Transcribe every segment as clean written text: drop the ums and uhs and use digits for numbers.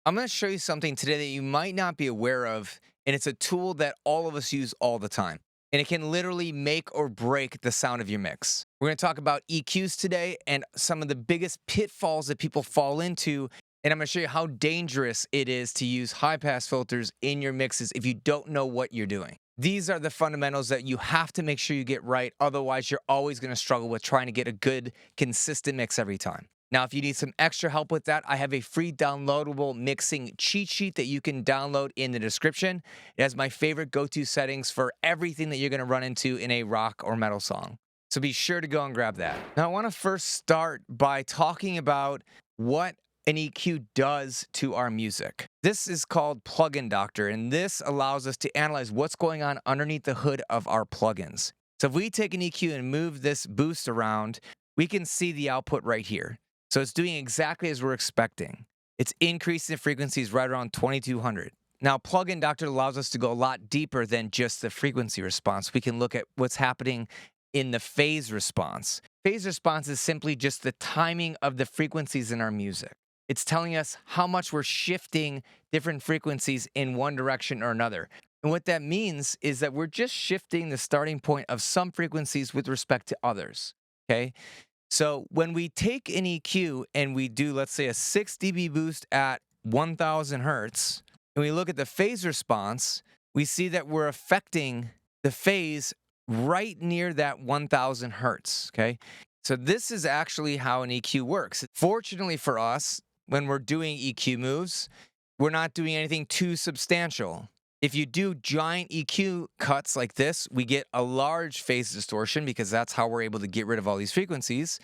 I'm going to show you something today that you might not be aware of, and it's a tool that all of us use all the time. And it can literally make or break the sound of your mix. We're going to talk about EQs today and some of the biggest pitfalls that people fall into. And I'm going to show you how dangerous it is to use high pass filters in your mixes if you don't know what you're doing. These are the fundamentals that you have to make sure you get right. Otherwise, you're always going to struggle with trying to get a good, consistent mix every time. Now, if you need some extra help with that, I have a free downloadable mixing cheat sheet that you can download in the description. It has my favorite go-to settings for everything that you're going to run into in a rock or metal song. So be sure to go and grab that. Now, I want to first start by talking about what an EQ does to our music. This is called Plugin Doctor, and this allows us to analyze what's going on underneath the hood of our plugins. So if we take an EQ and move this boost around, we can see the output right here. So it's doing exactly as we're expecting. It's increasing the frequencies right around 2200. Now, Plugin Doctor allows us to go a lot deeper than just the frequency response. We can look at what's happening in the phase response. Phase response is simply just the timing of the frequencies in our music. It's telling us how much we're shifting different frequencies in one direction or another. And what that means is that we're just shifting the starting point of some frequencies with respect to others, okay? So when we take an EQ and we do, let's say, a 6 dB boost at 1000 hertz, and we look at the phase response, we see that we're affecting the phase right near that 1000 hertz, okay? So this is actually how an EQ works. Fortunately for us, when we're doing EQ moves, we're not doing anything too substantial. If you do giant EQ cuts like this, we get a large phase distortion because that's how we're able to get rid of all these frequencies.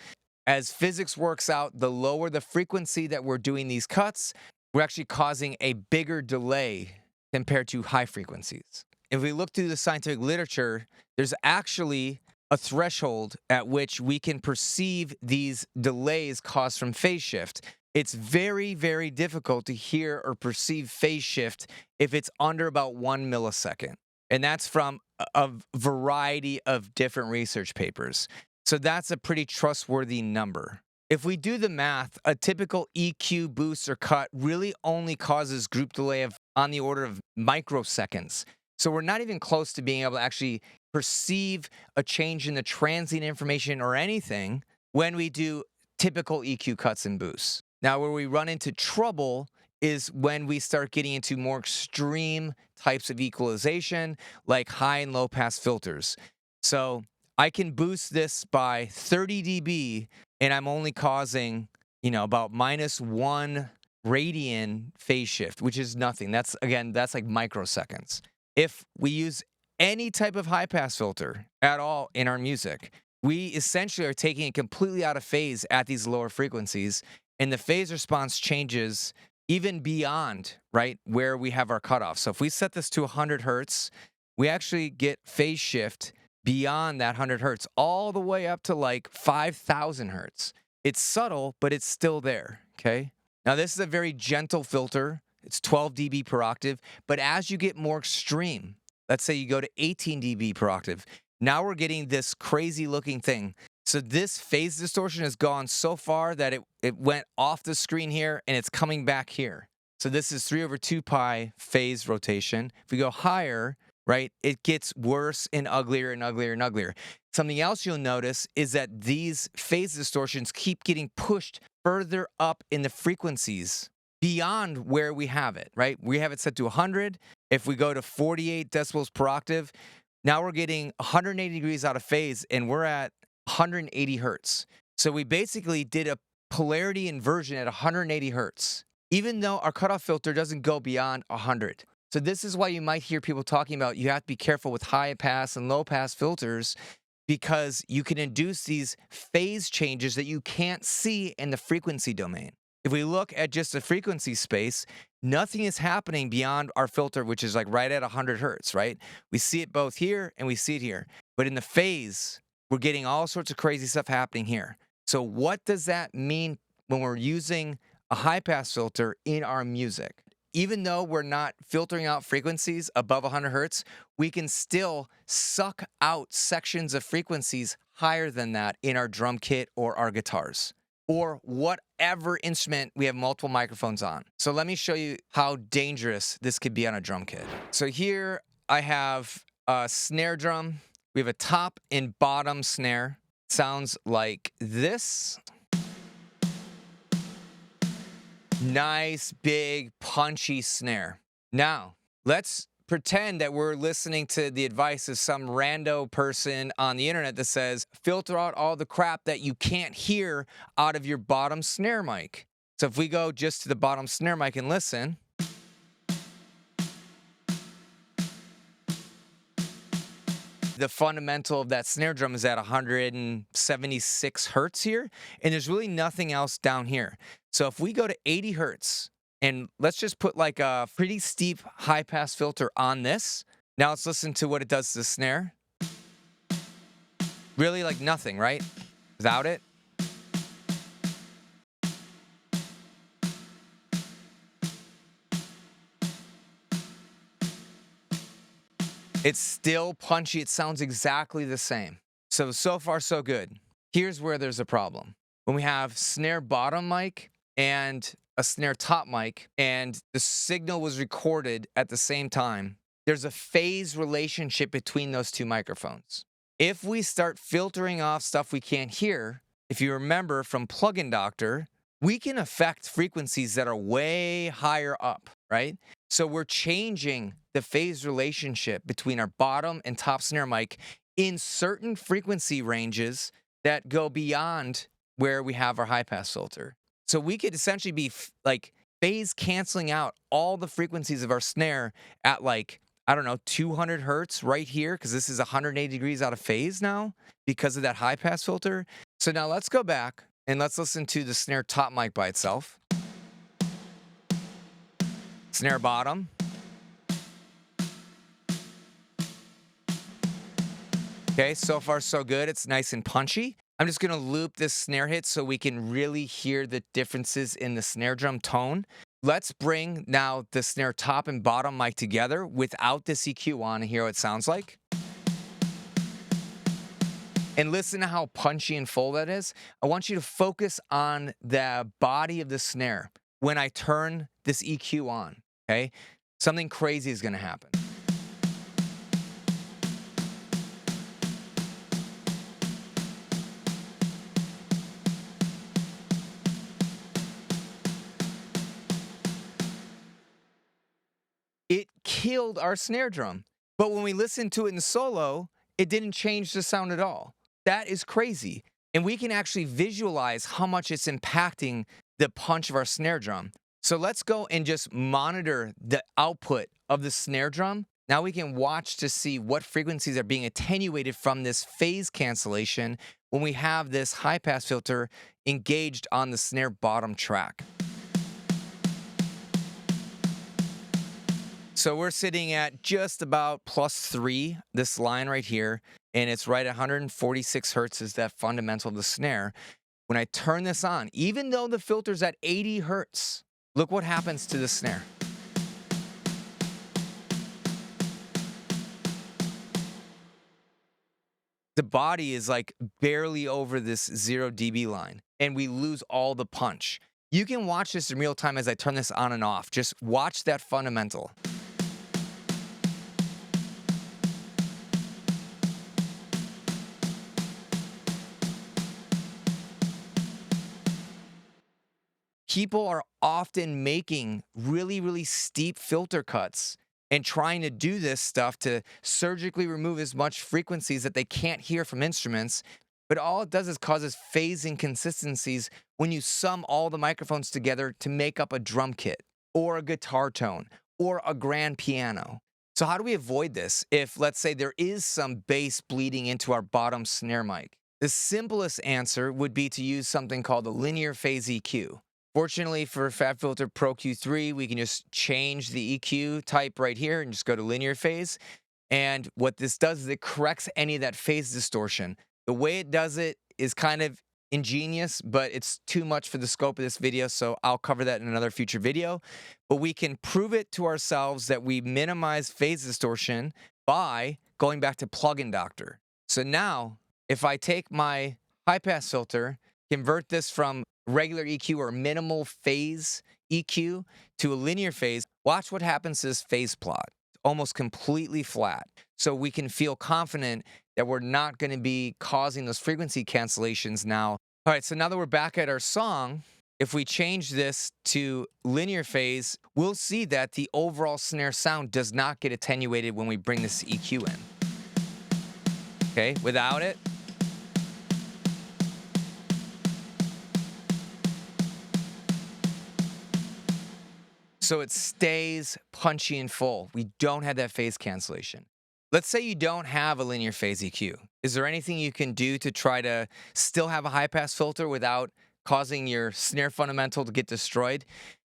As physics works out, the lower the frequency that we're doing these cuts, we're actually causing a bigger delay compared to high frequencies. If we look through the scientific literature, there's actually a threshold at which we can perceive these delays caused from phase shift. It's very, very difficult to hear or perceive phase shift if it's under about 1 millisecond. And that's from a variety of different research papers. So that's a pretty trustworthy number. If we do the math, a typical EQ boost or cut really only causes group delay of on the order of microseconds. So we're not even close to being able to actually perceive a change in the transient information or anything when we do typical EQ cuts and boosts. Now, where we run into trouble is when we start getting into more extreme types of equalization, like high and low pass filters. So I can boost this by 30 dB, and I'm only causing, about -1 radian phase shift, which is nothing. That's like microseconds. If we use any type of high pass filter at all in our music, we essentially are taking it completely out of phase at these lower frequencies. And the phase response changes even beyond, right, where we have our cutoff. So if we set this to 100 hertz, we actually get phase shift beyond that 100 hertz, all the way up to like 5,000 hertz. It's subtle, but it's still there, okay? Now, this is a very gentle filter. It's 12 dB per octave. But as you get more extreme, let's say you go to 18 dB per octave, now we're getting this crazy looking thing. So this phase distortion has gone so far that it went off the screen here and it's coming back here. So this is 3/2 pi phase rotation. If we go higher, right, it gets worse and uglier and uglier and uglier. Something else you'll notice is that these phase distortions keep getting pushed further up in the frequencies beyond where we have it, right? We have it set to 100. If we go to 48 decibels per octave, now we're getting 180 degrees out of phase and we're at 180 hertz. So we basically did a polarity inversion at 180 hertz, even though our cutoff filter doesn't go beyond 100. So this is why you might hear people talking about you have to be careful with high pass and low pass filters because you can induce these phase changes that you can't see in the frequency domain. If we look at just the frequency space, nothing is happening beyond our filter, which is like right at 100 hertz, right? We see it both here and we see it here. But in the phase, we're getting all sorts of crazy stuff happening here. So what does that mean when we're using a high pass filter in our music? Even though we're not filtering out frequencies above 100 hertz, we can still suck out sections of frequencies higher than that in our drum kit or our guitars. or whatever instrument we have multiple microphones on. So let me show you how dangerous this could be on a drum kit. So here I have a snare drum. We have a top and bottom snare. Sounds like this. Nice, big, punchy snare. Now, let's pretend that we're listening to the advice of some rando person on the internet that says, filter out all the crap that you can't hear out of your bottom snare mic. So if we go just to the bottom snare mic and listen, the fundamental of that snare drum is at 176 hertz here, and there's really nothing else down here. So if we go to 80 hertz, and let's just put like a pretty steep high pass filter on this. Now let's listen to what it does to the snare. Really like nothing, right? Without it. It's still punchy. It sounds exactly the same. So far, so good. Here's where there's a problem. When we have snare bottom mic and a snare top mic, and the signal was recorded at the same time, there's a phase relationship between those two microphones. If we start filtering off stuff we can't hear, if you remember from Plugin Doctor, we can affect frequencies that are way higher up, right? So we're changing the phase relationship between our bottom and top snare mic in certain frequency ranges that go beyond where we have our high pass filter. So we could essentially be like phase canceling out all the frequencies of our snare at like, I don't know, 200 hertz right here, because this is 180 degrees out of phase now because of that high pass filter. So now let's go back and let's listen to the snare top mic by itself. Snare bottom. Okay, so far so good. It's nice and punchy. I'm just gonna loop this snare hit so we can really hear the differences in the snare drum tone. Let's bring now the snare top and bottom mic together without this EQ on and hear what it sounds like. And listen to how punchy and full that is. I want you to focus on the body of the snare when I turn this EQ on, okay? Something crazy is gonna happen. It killed our snare drum. But when we listened to it in solo, it didn't change the sound at all. That is crazy. And we can actually visualize how much it's impacting the punch of our snare drum. So let's go and just monitor the output of the snare drum. Now we can watch to see what frequencies are being attenuated from this phase cancellation when we have this high pass filter engaged on the snare bottom track. So we're sitting at just about +3, this line right here, and it's right at 146 hertz is that fundamental of the snare. When I turn this on, even though the filter's at 80 hertz, look what happens to the snare. The body is like barely over this 0 dB line, and we lose all the punch. You can watch this in real time as I turn this on and off. Just watch that fundamental. People are often making really, really steep filter cuts and trying to do this stuff to surgically remove as much frequencies that they can't hear from instruments. But all it does is causes phase inconsistencies when you sum all the microphones together to make up a drum kit or a guitar tone or a grand piano. So how do we avoid this if, let's say, there is some bass bleeding into our bottom snare mic? The simplest answer would be to use something called a linear phase EQ. Fortunately for FabFilter Pro Q3, we can just change the EQ type right here and just go to linear phase. And what this does is it corrects any of that phase distortion. The way it does it is kind of ingenious, but it's too much for the scope of this video, so I'll cover that in another future video. But we can prove it to ourselves that we minimize phase distortion by going back to Plugin Doctor. So now, if I take my high-pass filter, convert this from regular EQ or minimal phase EQ to a linear phase, watch what happens to this phase plot. Almost completely flat. So we can feel confident that we're not going to be causing those frequency cancellations now. All right, so now that we're back at our song, if we change this to linear phase, we'll see that the overall snare sound does not get attenuated when we bring this EQ in. Okay, without it, so it stays punchy and full. We don't have that phase cancellation. Let's say you don't have a linear phase EQ. Is there anything you can do to try to still have a high pass filter without causing your snare fundamental to get destroyed?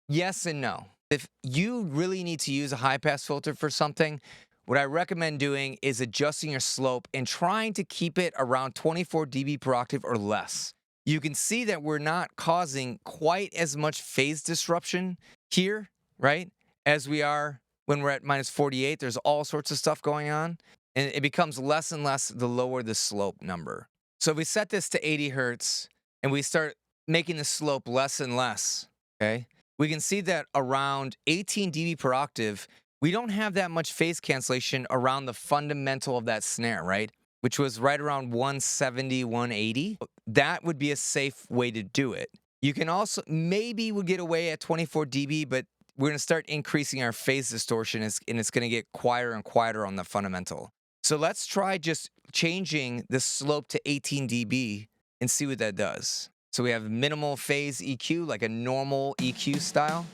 Yes and no. If you really need to use a high pass filter for something, what I recommend doing is adjusting your slope and trying to keep it around 24 dB per octave or less. You can see that we're not causing quite as much phase disruption here, right, as we are when we're at minus 48. There's all sorts of stuff going on, and it becomes less and less the lower the slope number. So if we set this to 80 hertz and we start making the slope less and less, okay, we can see that around 18 dB per octave, we don't have that much phase cancellation around the fundamental of that snare, right? Which was right around 170, 180. That would be a safe way to do it. You can also, maybe we'll get away at 24 dB, but we're gonna start increasing our phase distortion and it's gonna get quieter and quieter on the fundamental. So let's try just changing the slope to 18 dB and see what that does. So we have minimal phase EQ, like a normal EQ style.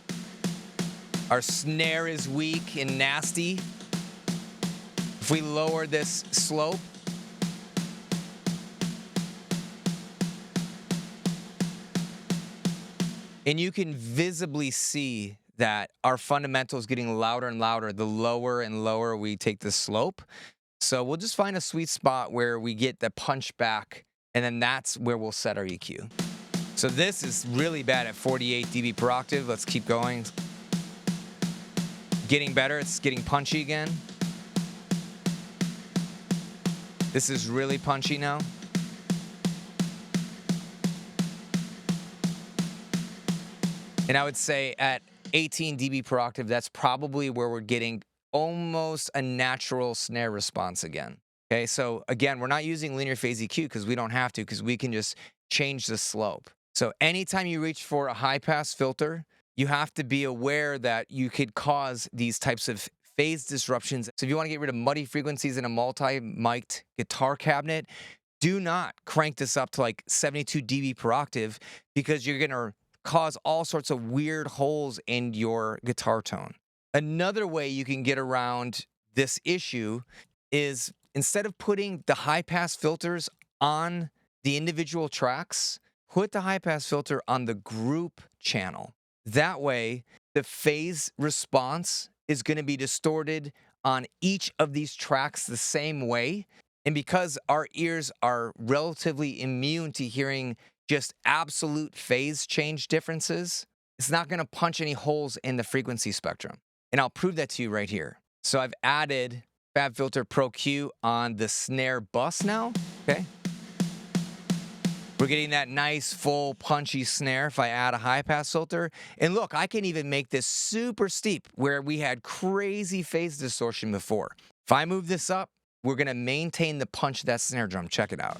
Our snare is weak and nasty. If we lower this slope, and you can visibly see that our fundamental is getting louder and louder the lower and lower we take the slope. So we'll just find a sweet spot where we get the punch back, and then that's where we'll set our EQ. So this is really bad at 48 dB per octave. Let's keep going. Getting better, it's getting punchy again. This is really punchy now. And I would say at 18 dB per octave, that's probably where we're getting almost a natural snare response again. Okay, so again, we're not using linear phase EQ because we don't have to, because we can just change the slope. So anytime you reach for a high pass filter, you have to be aware that you could cause these types of phase disruptions. So if you want to get rid of muddy frequencies in a multi-mic'd guitar cabinet, do not crank this up to like 72 dB per octave, because you're going to cause all sorts of weird holes in your guitar tone. Another way you can get around this issue is, instead of putting the high pass filters on the individual tracks, put the high pass filter on the group channel. That way, the phase response is going to be distorted on each of these tracks the same way. And because our ears are relatively immune to hearing just absolute phase change differences, it's not going to punch any holes in the frequency spectrum. And I'll prove that to you right here. So I've added FabFilter Pro Q on the snare bus now, okay? We're getting that nice, full, punchy snare if I add a high-pass filter. And look, I can even make this super steep where we had crazy phase distortion before. If I move this up, we're going to maintain the punch of that snare drum. Check it out.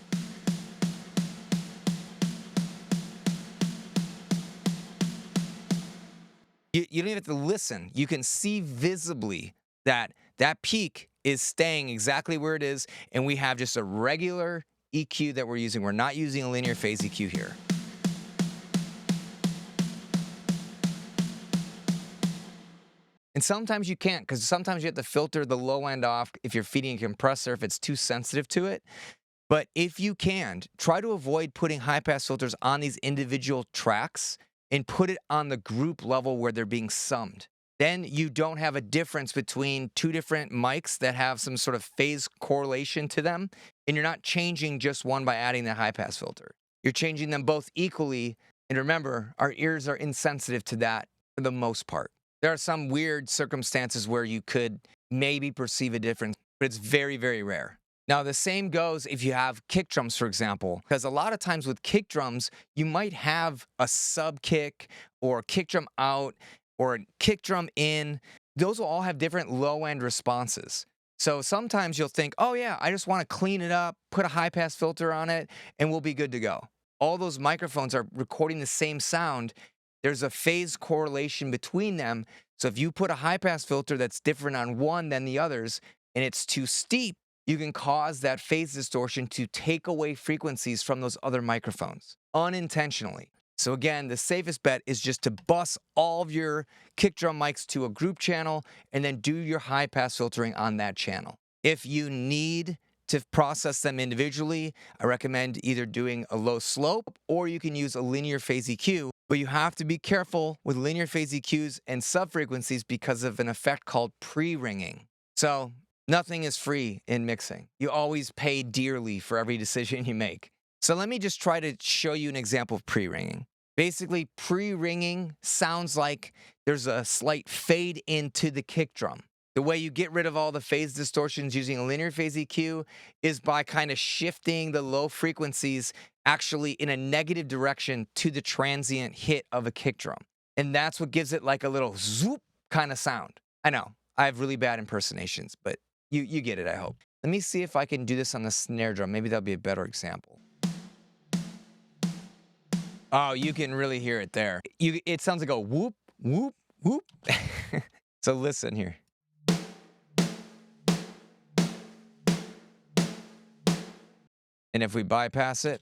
You don't even have to listen. You can see visibly that that peak is staying exactly where it is, and we have just a regular EQ that we're using. We're not using a linear phase EQ here. And sometimes you can't, because sometimes you have to filter the low end off if you're feeding a compressor, if it's too sensitive to it. But if you can, try to avoid putting high-pass filters on these individual tracks and put it on the group level where they're being summed. Then you don't have a difference between two different mics that have some sort of phase correlation to them, and you're not changing just one by adding the high-pass filter. You're changing them both equally, and remember, our ears are insensitive to that for the most part. There are some weird circumstances where you could maybe perceive a difference, but it's very, very rare. Now, the same goes if you have kick drums, for example, because a lot of times with kick drums, you might have a sub kick or a kick drum out or a kick drum in. Those will all have different low end responses. So sometimes you'll think, oh, yeah, I just want to clean it up, put a high pass filter on it, and we'll be good to go. All those microphones are recording the same sound. There's a phase correlation between them. So if you put a high pass filter that's different on one than the others and it's too steep, you can cause that phase distortion to take away frequencies from those other microphones unintentionally. So again, the safest bet is just to bus all of your kick drum mics to a group channel and then do your high pass filtering on that channel. If you need to process them individually, I recommend either doing a low slope or you can use a linear phase EQ, but you have to be careful with linear phase EQs and subfrequencies because of an effect called pre-ringing. So nothing is free in mixing. You always pay dearly for every decision you make. So let me just try to show you an example of pre-ringing. Basically, pre-ringing sounds like there's a slight fade into the kick drum. The way you get rid of all the phase distortions using a linear phase EQ is by kind of shifting the low frequencies actually in a negative direction to the transient hit of a kick drum. And that's what gives it like a little zoop kind of sound. I know, I have really bad impersonations, but you get it, I hope. Let me see if I can do this on the snare drum. Maybe that'll be a better example. Oh, you can really hear it there. It sounds like a whoop, whoop, whoop. So listen here. And if we bypass it,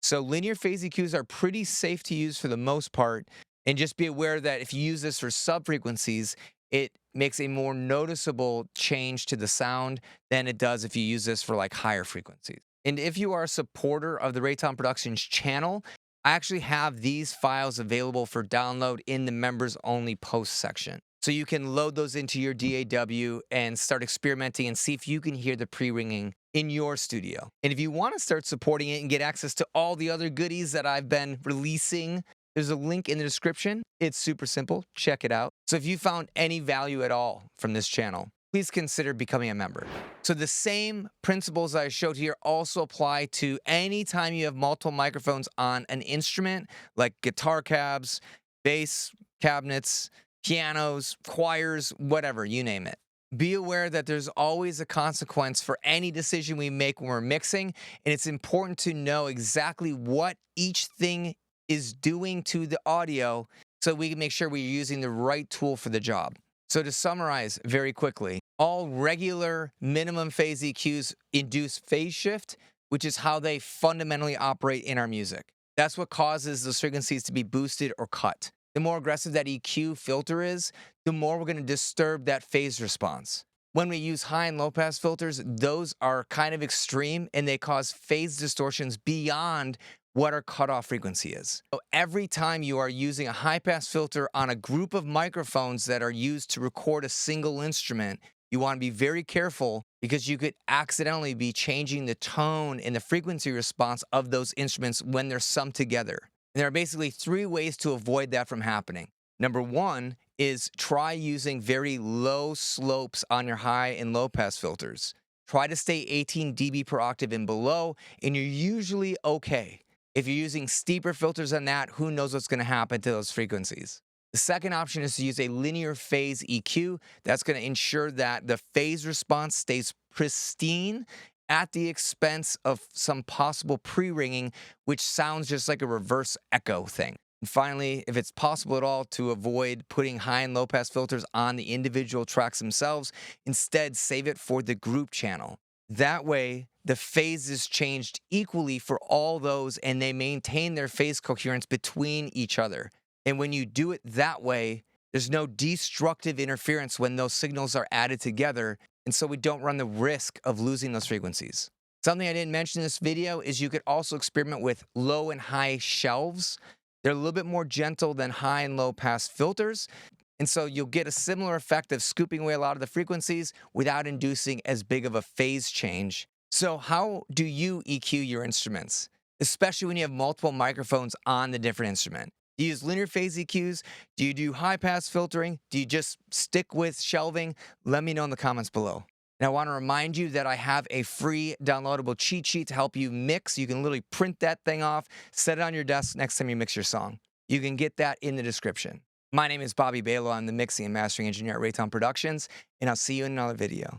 so linear phase EQs are pretty safe to use for the most part. And just be aware that if you use this for subfrequencies, it makes a more noticeable change to the sound than it does if you use this for like higher frequencies. And if you are a supporter of the Rayton Productions channel, I actually have these files available for download in the members only post section. So you can load those into your DAW and start experimenting and see if you can hear the pre-ringing in your studio. And if you want to start supporting it and get access to all the other goodies that I've been releasing, there's a link in the description. It's super simple. Check it out. So if you found any value at all from this channel, please consider becoming a member. So the same principles I showed here also apply to any time you have multiple microphones on an instrument, like guitar cabs, bass cabinets, pianos, choirs, whatever, you name it. Be aware that there's always a consequence for any decision we make when we're mixing, and it's important to know exactly what each thing is doing to the audio so we can make sure we're using the right tool for the job. So to summarize very quickly, all regular minimum phase EQs induce phase shift, which is how they fundamentally operate in our music. That's what causes those frequencies to be boosted or cut. The more aggressive that EQ filter is, the more we're going to disturb that phase response. When we use high and low pass filters, those are kind of extreme and they cause phase distortions beyond what our cutoff frequency is. So every time you are using a high pass filter on a group of microphones that are used to record a single instrument, you want to be very careful because you could accidentally be changing the tone and the frequency response of those instruments when they're summed together. And there are basically 3 ways to avoid that from happening. Number 1 is try using very low slopes on your high and low pass filters. Try to stay 18 dB per octave and below, and you're usually okay. If you're using steeper filters than that, who knows what's going to happen to those frequencies. The second option is to use a linear phase EQ. That's going to ensure that the phase response stays pristine at the expense of some possible pre-ringing, which sounds just like a reverse echo thing. And finally, if it's possible at all to avoid putting high and low pass filters on the individual tracks themselves, instead save it for the group channel. That way, the phase is changed equally for all those and they maintain their phase coherence between each other. And when you do it that way, there's no destructive interference when those signals are added together, and so we don't run the risk of losing those frequencies. Something I didn't mention in this video is you could also experiment with low and high shelves. They're a little bit more gentle than high and low pass filters. And so you'll get a similar effect of scooping away a lot of the frequencies without inducing as big of a phase change. So how do you EQ your instruments? especially when you have multiple microphones on the different instrument. Do you use linear phase EQs? Do you do high pass filtering? Do you just stick with shelving? Let me know in the comments below. And I want to remind you that I have a free downloadable cheat sheet to help you mix. You can literally print that thing off, set it on your desk next time you mix your song. You can get that in the description. My name is Bobby Balo. I'm the mixing and mastering engineer at Raytown Productions, and I'll see you in another video.